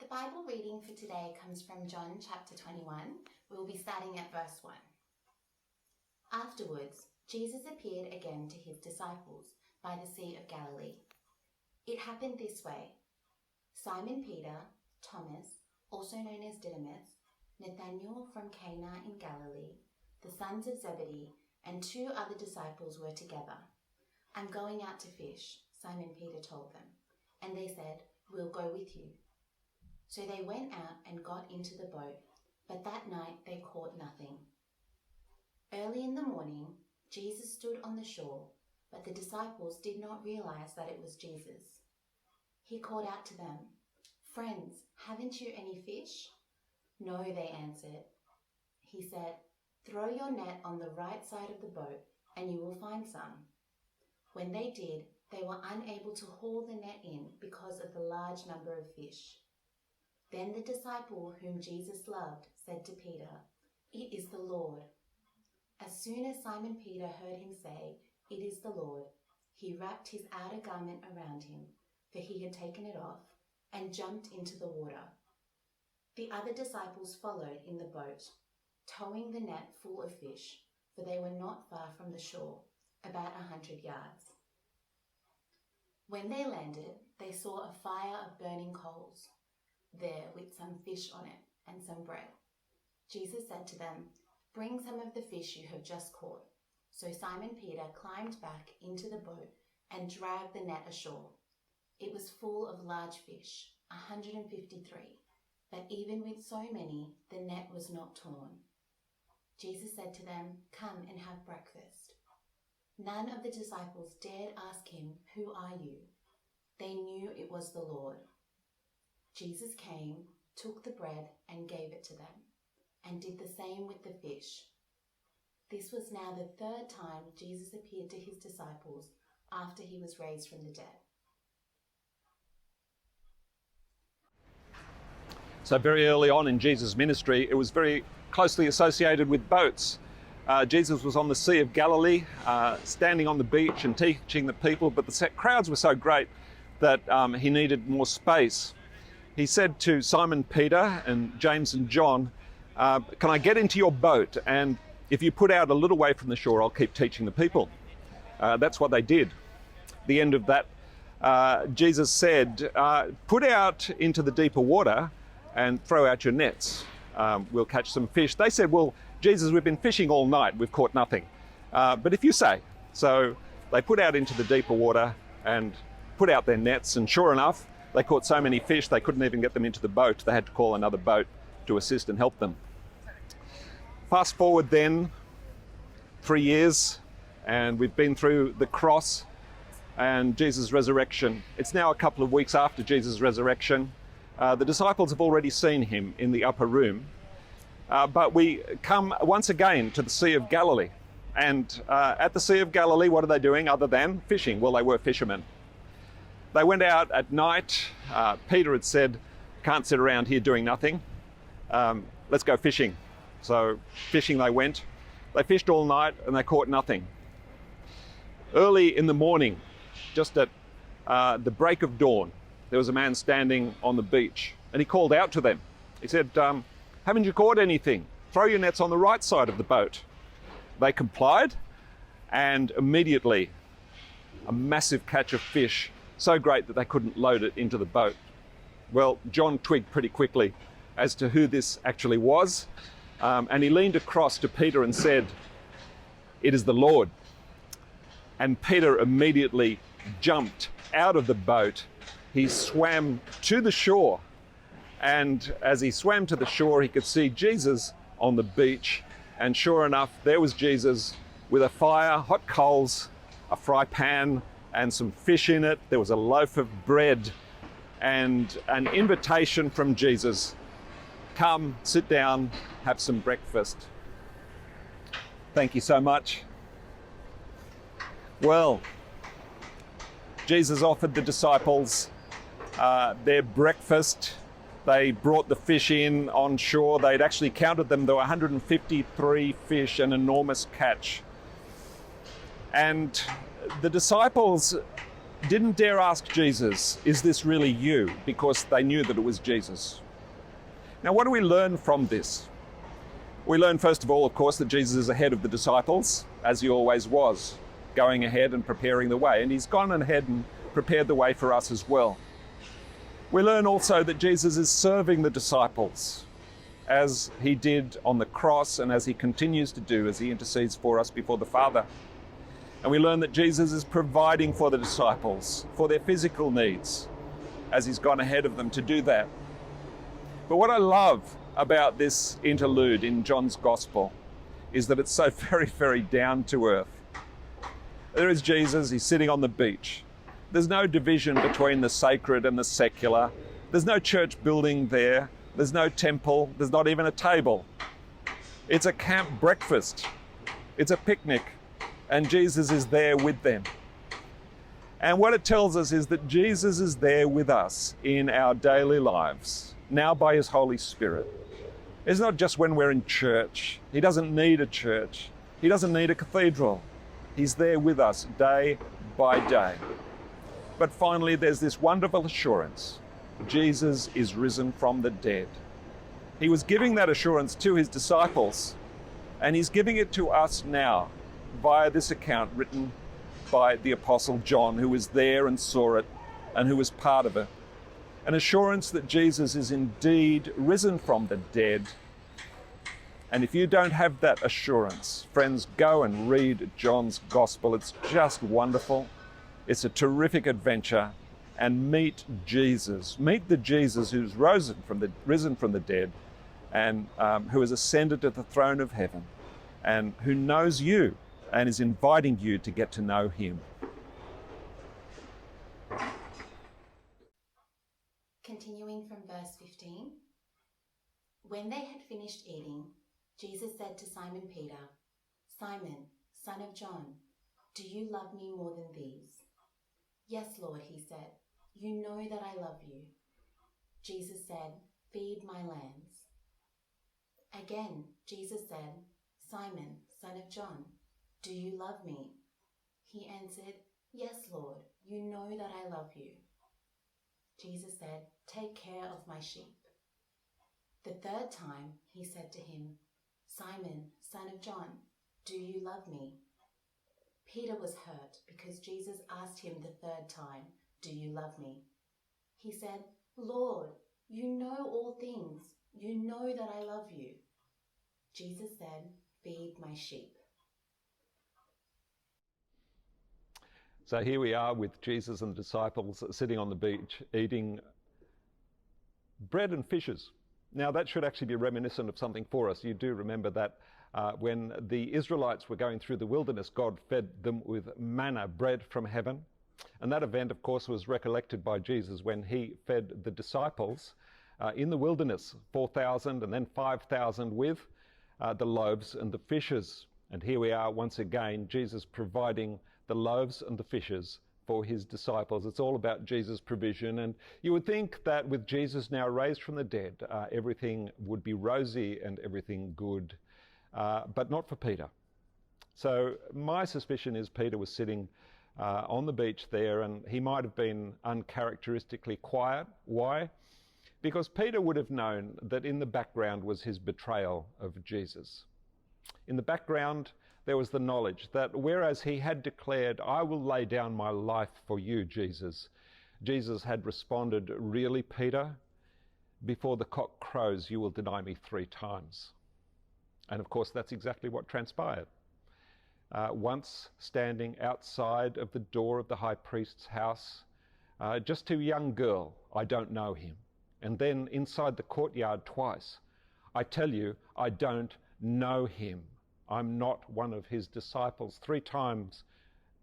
The Bible reading for today comes from John chapter 21. We will be starting at verse 1. Afterwards, Jesus appeared again to his disciples by the Sea of Galilee. It happened this way. Simon Peter, Thomas, also known as Didymus, Nathanael from Cana in Galilee, the sons of Zebedee, and 2 other disciples were together. "I'm going out to fish," Simon Peter told them, and they said, "We'll go with you." So they went out and got into the boat, but that night they caught nothing. Early in the morning, Jesus stood on the shore, but the disciples did not realize that it was Jesus. He called out to them, "Friends, haven't you any fish?" "No," they answered. He said, "Throw your net on the right side of the boat and you will find some." When they did, they were unable to haul the net in because of the large number of fish. Then the disciple whom Jesus loved said to Peter, "It is the Lord." As soon as Simon Peter heard him say, "It is the Lord," he wrapped his outer garment around him, for he had taken it off, and jumped into the water. The other disciples followed in the boat, towing the net full of fish, for they were not far from the shore, about 100 yards. When they landed, they saw a fire of burning coals there with some fish on it and some bread. Jesus said to them, "Bring some of the fish you have just caught." So Simon Peter climbed back into the boat and dragged the net ashore. It was full of large fish, 153, but even with so many, the net was not torn. Jesus said to them, "Come and have breakfast." None of the disciples dared ask him, "Who are you?" They knew it was the Lord. Jesus came, took the bread and gave it to them, and did the same with the fish. This was now the 3rd time Jesus appeared to his disciples after he was raised from the dead. So very early on in Jesus' ministry, it was very closely associated with boats. Jesus was on the Sea of Galilee, standing on the beach and teaching the people, but the crowds were so great that he needed more space. He said to Simon Peter and James and John, "Can I get into your boat? And if you put out a little way from the shore, I'll keep teaching the people." That's what they did. At the end of that, Jesus said, "Put out into the deeper water and throw out your nets. We'll catch some fish." They said, "Well, Jesus, we've been fishing all night. We've caught nothing. But if you say." So they put out into the deeper water and put out their nets, and sure enough, they caught so many fish they couldn't even get them into the boat. They had to call another boat to assist and help them. Fast forward then 3 years, and we've been through the cross and Jesus' resurrection. It's now a couple of weeks after Jesus' resurrection. The disciples have already seen him in the upper room, but we come once again to the Sea of Galilee. And at the Sea of Galilee, what are they doing other than fishing? Well, they were fishermen. They went out at night. Peter had said, "Can't sit around here doing nothing. Let's go fishing." So fishing they went. They fished all night and they caught nothing. Early in the morning, just at the break of dawn, there was a man standing on the beach and he called out to them. He said, "Haven't you caught anything? Throw your nets on the right side of the boat." They complied, and immediately a massive catch of fish, so great that they couldn't load it into the boat. Well, John twigged pretty quickly as to who this actually was, and he leaned across to Peter and said, "It is the Lord." And Peter immediately jumped out of the boat. He swam to the shore, and as he swam to the shore, he could see Jesus on the beach. And sure enough, there was Jesus with a fire, hot coals, a fry pan, and some fish in it. There was a loaf of bread and an invitation from Jesus. "Come, sit down, have some breakfast." Thank you so much. Well, Jesus offered the disciples their breakfast. They brought the fish in on shore. They'd actually counted them. There were 153 fish, an enormous catch. And the disciples didn't dare ask Jesus, "Is this really you?" because they knew that it was Jesus. Now, what do we learn from this? We learn, first of all, of course, that Jesus is ahead of the disciples, as he always was, going ahead and preparing the way. And he's gone ahead and prepared the way for us as well. We learn also that Jesus is serving the disciples, as he did on the cross and as he continues to do as he intercedes for us before the Father. And we learn that Jesus is providing for the disciples, for their physical needs, as he's gone ahead of them to do that. But what I love about this interlude in John's Gospel is that it's so very, very down to earth. There is Jesus, he's sitting on the beach. There's no division between the sacred and the secular. There's no church building there. There's no temple. There's not even a table. It's a camp breakfast. It's a picnic. And Jesus is there with them. And what it tells us is that Jesus is there with us in our daily lives, now by his Holy Spirit. It's not just when we're in church. He doesn't need a church. He doesn't need a cathedral. He's there with us day by day. But finally, there's this wonderful assurance. Jesus is risen from the dead. He was giving that assurance to his disciples, and he's giving it to us now via this account written by the Apostle John, who was there and saw it and who was part of it. An assurance that Jesus is indeed risen from the dead. And if you don't have that assurance, friends, go and read John's Gospel. It's just wonderful. It's a terrific adventure. And meet Jesus. Meet the Jesus who's risen from the dead and who has ascended to the throne of heaven and who knows you and is inviting you to get to know him. Continuing from verse 15. When they had finished eating, Jesus said to Simon Peter, "Simon, son of John, do you love me more than these?" "Yes, Lord," he said. "You know that I love you." Jesus said, "Feed my lambs." Again, Jesus said, "Simon, son of John, do you love me?" He answered, "Yes, Lord, you know that I love you." Jesus said, "Take care of my sheep." The third time he said to him, "Simon, son of John, do you love me?" Peter was hurt because Jesus asked him the third time, "Do you love me?" He said, "Lord, you know all things. You know that I love you." Jesus said, "Feed my sheep." So here we are with Jesus and the disciples sitting on the beach eating bread and fishes. Now that should actually be reminiscent of something for us. You do remember that when the Israelites were going through the wilderness, God fed them with manna, bread from heaven. And that event, of course, was recollected by Jesus when he fed the disciples in the wilderness, 4,000 and then 5,000 with the loaves and the fishes. And here we are once again, Jesus providing the loaves and the fishes for his disciples. It's all about Jesus' provision. And you would think that with Jesus now raised from the dead, everything would be rosy and everything good, but not for Peter. So my suspicion is Peter was sitting on the beach there, and he might have been uncharacteristically quiet. Why? Because Peter would have known that in the background was his betrayal of Jesus. In the background, there was the knowledge that whereas he had declared, "I will lay down my life for you, Jesus," Jesus had responded, "Really, Peter? Before the cock crows, you will deny me 3 times. And of course, that's exactly what transpired. Once standing outside of the door of the high priest's house, just a young girl, "I don't know him." And then inside the courtyard twice, "I tell you, I don't know him. I'm not one of his disciples." 3 times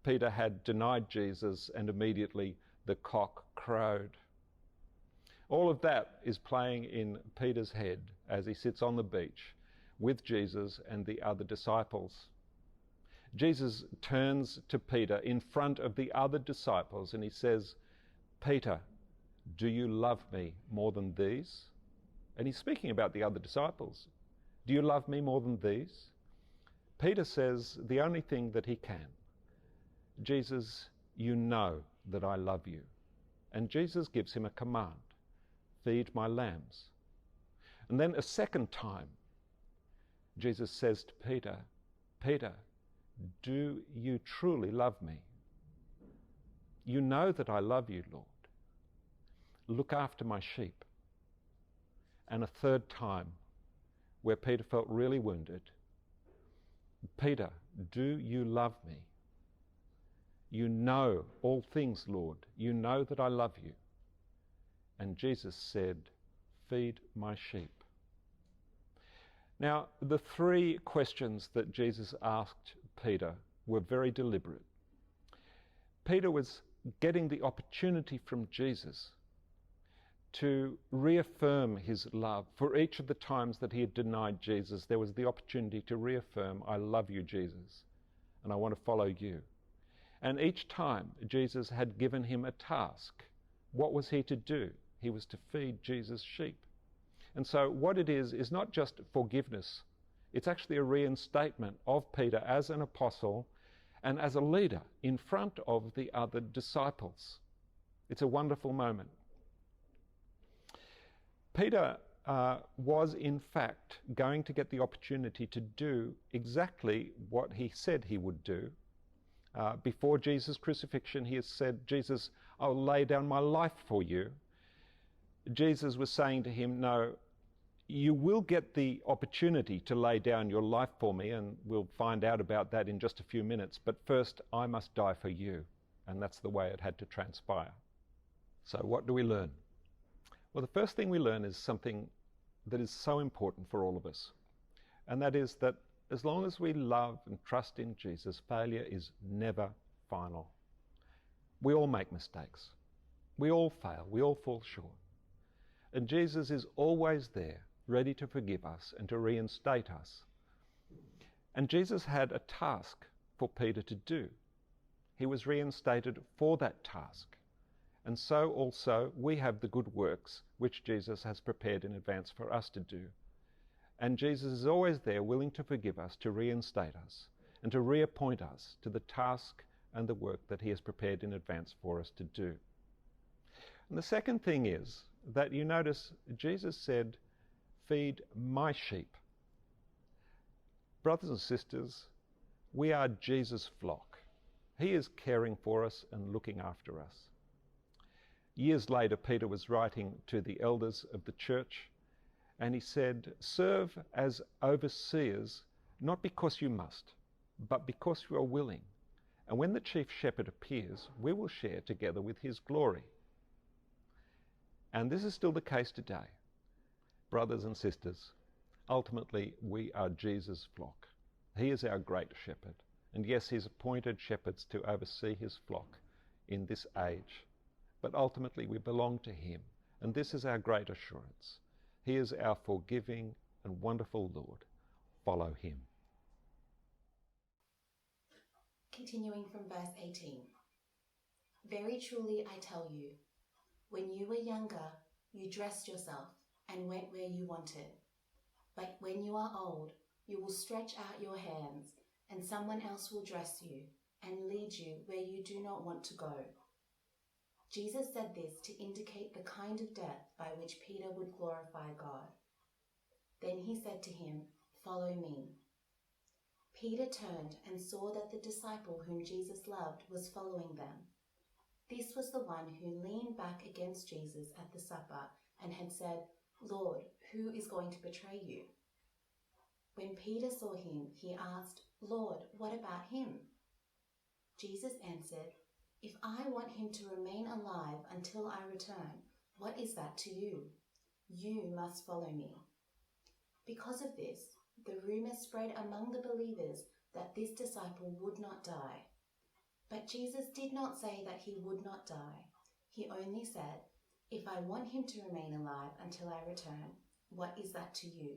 Peter had denied Jesus, and immediately the cock crowed. All of that is playing in Peter's head as he sits on the beach with Jesus and the other disciples. Jesus turns to Peter in front of the other disciples and he says, "Peter, do you love me more than these?" And he's speaking about the other disciples. "Do you love me more than these?" Peter says the only thing that he can. "Jesus, you know that I love you. And Jesus gives him a command, feed my lambs. And then a second time, Jesus says to Peter, Peter, do you truly love me? You know that I love you, Lord. Look after my sheep. And a third time, where Peter felt really wounded, Peter, do you love me? You know all things, Lord. You know that I love you. And Jesus said, feed my sheep. Now, the three questions that Jesus asked Peter were very deliberate. Peter was getting the opportunity from Jesus to reaffirm his love. For each of the times that he had denied Jesus, there was the opportunity to reaffirm, I love you, Jesus, and I want to follow you. And each time Jesus had given him a task. What was he to do? He was to feed Jesus' sheep. And so what it is not just forgiveness. It's actually a reinstatement of Peter as an apostle and as a leader in front of the other disciples. It's a wonderful moment. Peter was in fact going to get the opportunity to do exactly what he said he would do. Before Jesus' crucifixion, he has said, Jesus, I'll lay down my life for you. Jesus was saying to him, no, you will get the opportunity to lay down your life for me, and we'll find out about that in just a few minutes, but first I must die for you. And that's the way it had to transpire. So what do we learn? Well, the first thing we learn is something that is so important for all of us, and that is that as long as we love and trust in Jesus, failure is never final. We all make mistakes. We all fail. We all fall short. And Jesus is always there, ready to forgive us and to reinstate us. And Jesus had a task for Peter to do. He was reinstated for that task. And so also we have the good works which Jesus has prepared in advance for us to do. And Jesus is always there, willing to forgive us, to reinstate us, and to reappoint us to the task and the work that he has prepared in advance for us to do. And the second thing is that you notice Jesus said, feed my sheep. Brothers and sisters, we are Jesus' flock. He is caring for us and looking after us. Years later, Peter was writing to the elders of the church, and he said, serve as overseers, not because you must, but because you are willing. And when the chief shepherd appears, we will share together with his glory. And this is still the case today. Brothers and sisters, ultimately we are Jesus' flock. He is our great shepherd. And yes, he's appointed shepherds to oversee his flock in this age. But ultimately we belong to him. And this is our great assurance. He is our forgiving and wonderful Lord. Follow him. Continuing from verse 18. Very truly I tell you, when you were younger, you dressed yourself and went where you wanted. But when you are old, you will stretch out your hands, and someone else will dress you and lead you where you do not want to go. Jesus said this to indicate the kind of death by which Peter would glorify God. Then he said to him, follow me. Peter turned and saw that the disciple whom Jesus loved was following them. This was the one who leaned back against Jesus at the supper and had said, Lord, who is going to betray you? When Peter saw him, he asked, Lord, what about him? Jesus answered, if I want him to remain alive until I return, what is that to you? You must follow me. Because of this, the rumor spread among the believers that this disciple would not die. But Jesus did not say that he would not die. He only said, if I want him to remain alive until I return, what is that to you?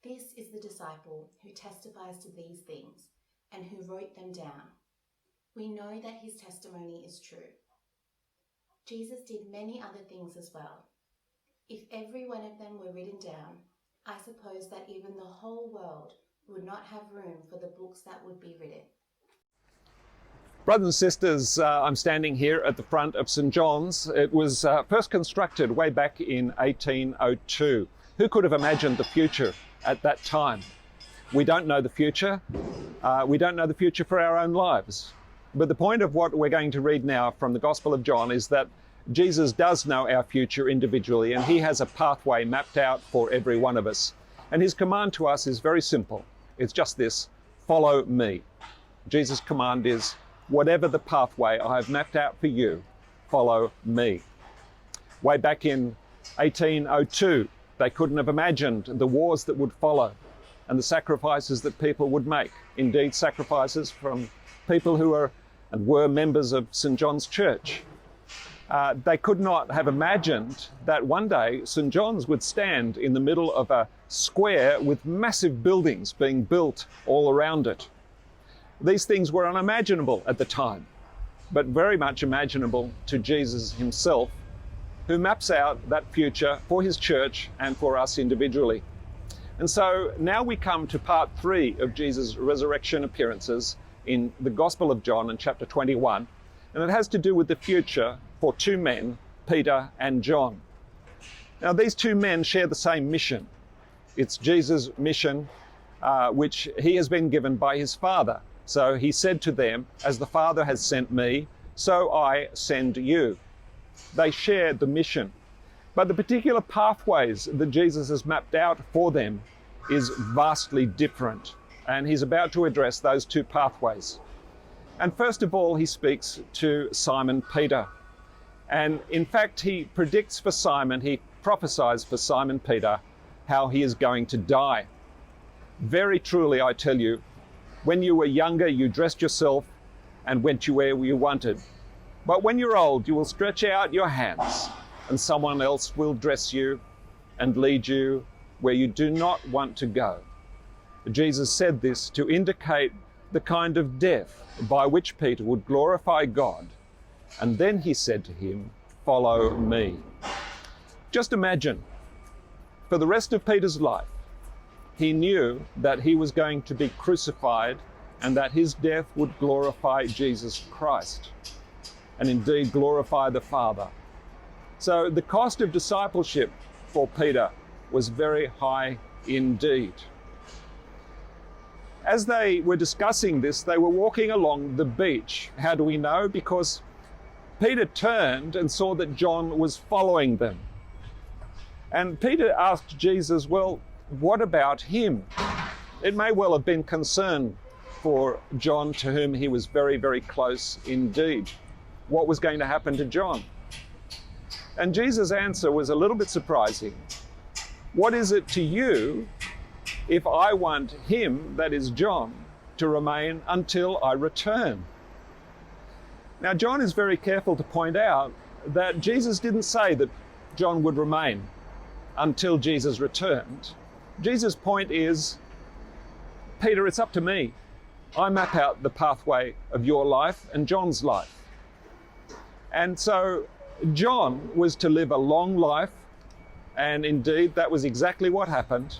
This is the disciple who testifies to these things and who wrote them down. We know that his testimony is true. Jesus did many other things as well. If every one of them were written down, I suppose that even the whole world would not have room for the books that would be written. Brothers and sisters, I'm standing here at the front of St John's. It was first constructed way back in 1802. Who could have imagined the future at that time? We don't know the future. We don't know the future for our own lives. But the point of what we're going to read now from the Gospel of John is that Jesus does know our future individually, and he has a pathway mapped out for every one of us. And his command to us is very simple. It's just this: follow me. Jesus' command is, whatever the pathway I have mapped out for you, follow me. Way back in 1802, they couldn't have imagined the wars that would follow and the sacrifices that people would make. Indeed, sacrifices from people who are and were members of St John's Church. They could not have imagined that one day St John's would stand in the middle of a square with massive buildings being built all around it. These things were unimaginable at the time, but very much imaginable to Jesus himself, who maps out that future for his church and for us individually. And so now we come to part 3 of Jesus' resurrection appearances in the Gospel of John in chapter 21, and it has to do with the future for 2 men, Peter and John. Now these 2 men share the same mission. It's Jesus' mission, which he has been given by his Father. So he said to them, as the Father has sent me, so I send you. They share the mission. But the particular pathways that Jesus has mapped out for them is vastly different. And he's about to address those 2 pathways. And first of all, he speaks to Simon Peter. And in fact, he predicts for Simon, he prophesies for Simon Peter, how he is going to die. Very truly, I tell you, when you were younger, you dressed yourself and went where you wanted. But when you're old, you will stretch out your hands and someone else will dress you and lead you where you do not want to go. Jesus said this to indicate the kind of death by which Peter would glorify God. And then he said to him, follow me. Just imagine, for the rest of Peter's life, he knew that he was going to be crucified and that his death would glorify Jesus Christ and indeed glorify the Father. So the cost of discipleship for Peter was very high indeed. As they were discussing this, they were walking along the beach. How do we know? Because Peter turned and saw that John was following them. And Peter asked Jesus, well, what about him? It may well have been concern for John, to whom he was very, very close indeed. What was going to happen to John? And Jesus' answer was a little bit surprising. What is it to you if I want him, that is John, to remain until I return? Now, John is very careful to point out that Jesus didn't say that John would remain until Jesus returned. Jesus' point is, Peter, it's up to me. I map out the pathway of your life and John's life. And so John was to live a long life, and indeed that was exactly what happened.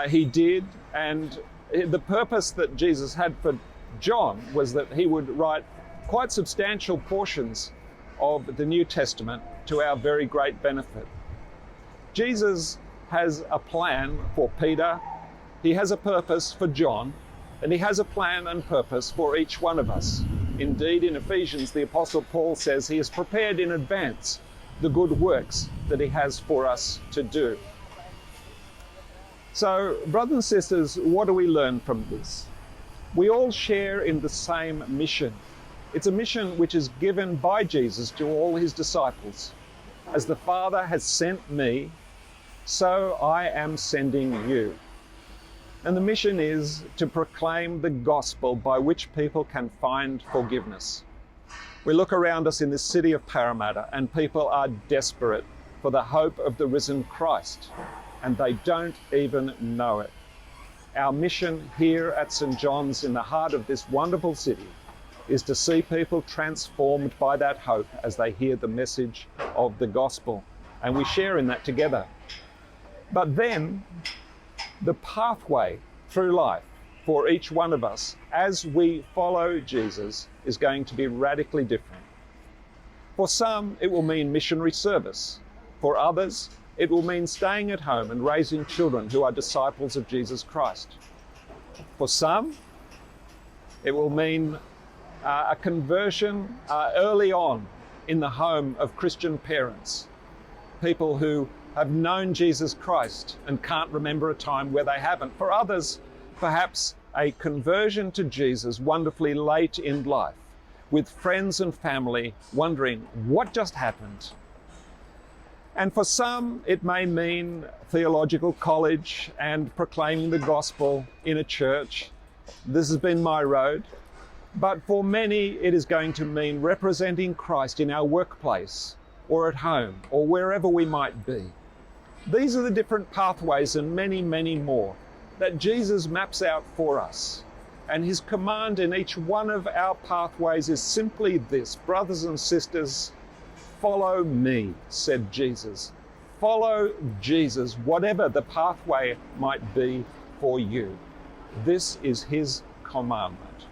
He did, and the purpose that Jesus had for John was that he would write quite substantial portions of the New Testament to our very great benefit. Jesus has a plan for Peter, he has a purpose for John, and he has a plan and purpose for each one of us. Indeed, in Ephesians, the Apostle Paul says he has prepared in advance the good works that he has for us to do. So, brothers and sisters, what do we learn from this? We all share in the same mission. It's a mission which is given by Jesus to all his disciples. As the Father has sent me, so I am sending you. And the mission is to proclaim the gospel by which people can find forgiveness. We look around us in this city of Parramatta and people are desperate for the hope of the risen Christ, and they don't even know it. Our mission here at St John's, in the heart of this wonderful city, is to see people transformed by that hope as they hear the message of the gospel. And we share in that together. But then, the pathway through life for each one of us as we follow Jesus is going to be radically different. For some, it will mean missionary service. For others, it will mean staying at home and raising children who are disciples of Jesus Christ. For some, it will mean a conversion early on in the home of Christian parents, people who have known Jesus Christ and can't remember a time where they haven't. For others, perhaps a conversion to Jesus wonderfully late in life, with friends and family wondering what just happened. And for some, it may mean theological college and proclaiming the gospel in a church. This has been my road. But for many, it is going to mean representing Christ in our workplace or at home or wherever we might be. These are the different pathways and many, many more that Jesus maps out for us. And his command in each one of our pathways is simply this: brothers and sisters, follow me, said Jesus. Follow Jesus, whatever the pathway might be for you. This is his commandment.